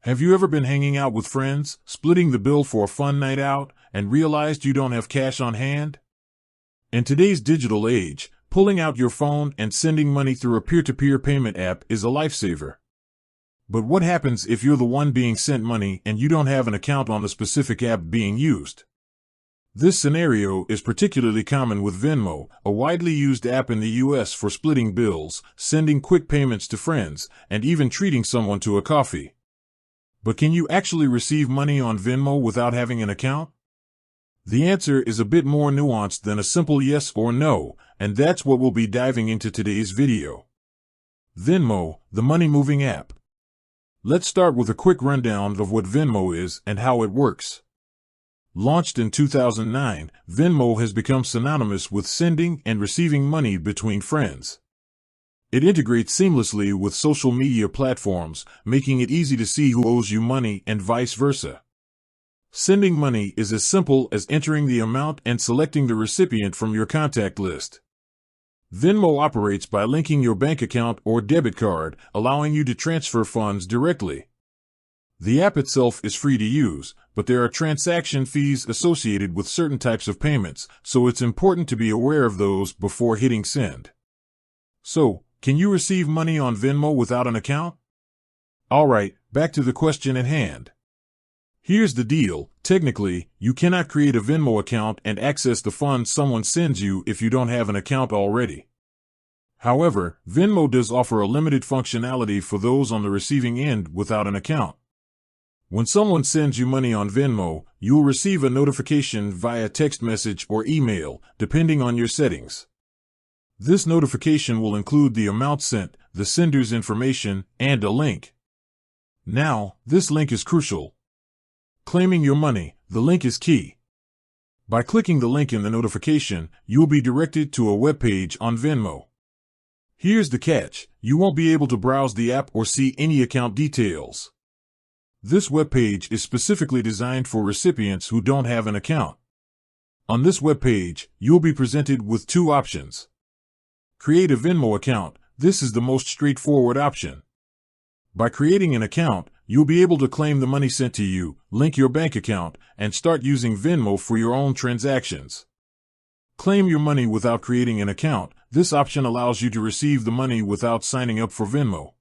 Have you ever been hanging out with friends, splitting the bill for a fun night out, and realized you don't have cash on hand? In today's digital age, pulling out your phone and sending money through a peer-to-peer payment app is a lifesaver. But what happens if you're the one being sent money and you don't have an account on the specific app being used? This scenario is particularly common with Venmo, a widely used app in the US for splitting bills, sending quick payments to friends, and even treating someone to a coffee. But can you actually receive money on Venmo without having an account? The answer is a bit more nuanced than a simple yes or no, and that's what we'll be diving into today's video. Venmo, the money-moving app. Let's start with a quick rundown of what Venmo is and how it works. Launched in 2009, Venmo has become synonymous with sending and receiving money between friends. It integrates seamlessly with social media platforms, making it easy to see who owes you money and vice versa. Sending money is as simple as entering the amount and selecting the recipient from your contact list. Venmo operates by linking your bank account or debit card, allowing you to transfer funds directly. The app itself is free to use, but there are transaction fees associated with certain types of payments, so it's important to be aware of those before hitting send. So, can you receive money on Venmo without an account? Alright, back to the question at hand. Here's the deal, technically, you cannot create a Venmo account and access the funds someone sends you if you don't have an account already. However, Venmo does offer a limited functionality for those on the receiving end without an account. When someone sends you money on Venmo, you'll receive a notification via text message or email, depending on your settings. This notification will include the amount sent, the sender's information, and a link. Now, this link is crucial. Claiming your money, the link is key. By clicking the link in the notification, you'll be directed to a web page on Venmo. Here's the catch, you won't be able to browse the app or see any account details. This webpage is specifically designed for recipients who don't have an account. On this webpage, you'll be presented with two options. Create a Venmo account. This is the most straightforward option. By creating an account, you'll be able to claim the money sent to you, link your bank account, and start using Venmo for your own transactions. Claim your money without creating an account. This option allows you to receive the money without signing up for Venmo.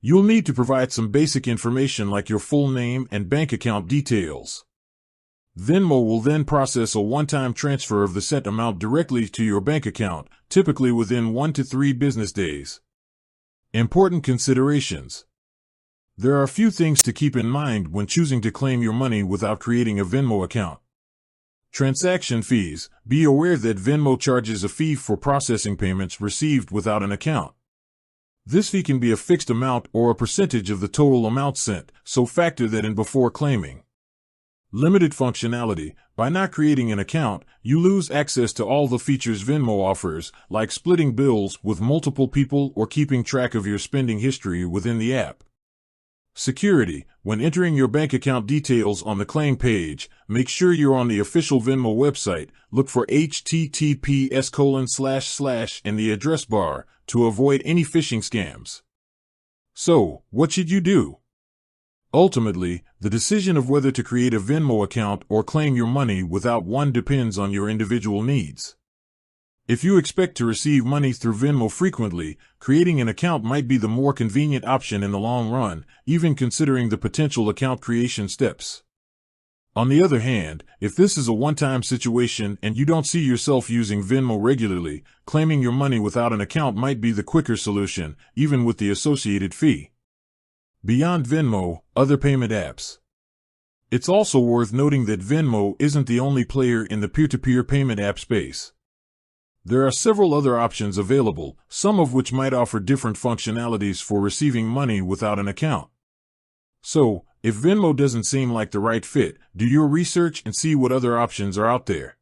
You'll need to provide some basic information like your full name and bank account details. Venmo will then process a one-time transfer of the sent amount directly to your bank account, typically within 1 to 3 business days. Important considerations. There are a few things to keep in mind when choosing to claim your money without creating a Venmo account. Transaction fees. Be aware that Venmo charges a fee for processing payments received without an account. This fee can be a fixed amount or a percentage of the total amount sent, so factor that in before claiming. Limited functionality. By not creating an account, you lose access to all the features Venmo offers, like splitting bills with multiple people or keeping track of your spending history within the app. Security. When entering your bank account details on the claim page, make sure you're on the official Venmo website. Look for https:// in the address bar to avoid any phishing scams. So, what should you do? Ultimately, the decision of whether to create a Venmo account or claim your money without one depends on your individual needs. If you expect to receive money through Venmo frequently, creating an account might be the more convenient option in the long run, even considering the potential account creation steps. On the other hand, if this is a one-time situation and you don't see yourself using Venmo regularly, claiming your money without an account might be the quicker solution, even with the associated fee. Beyond Venmo, other payment apps. It's also worth noting that Venmo isn't the only player in the peer-to-peer payment app space. There are several other options available, some of which might offer different functionalities for receiving money without an account. So, if Venmo doesn't seem like the right fit, do your research and see what other options are out there.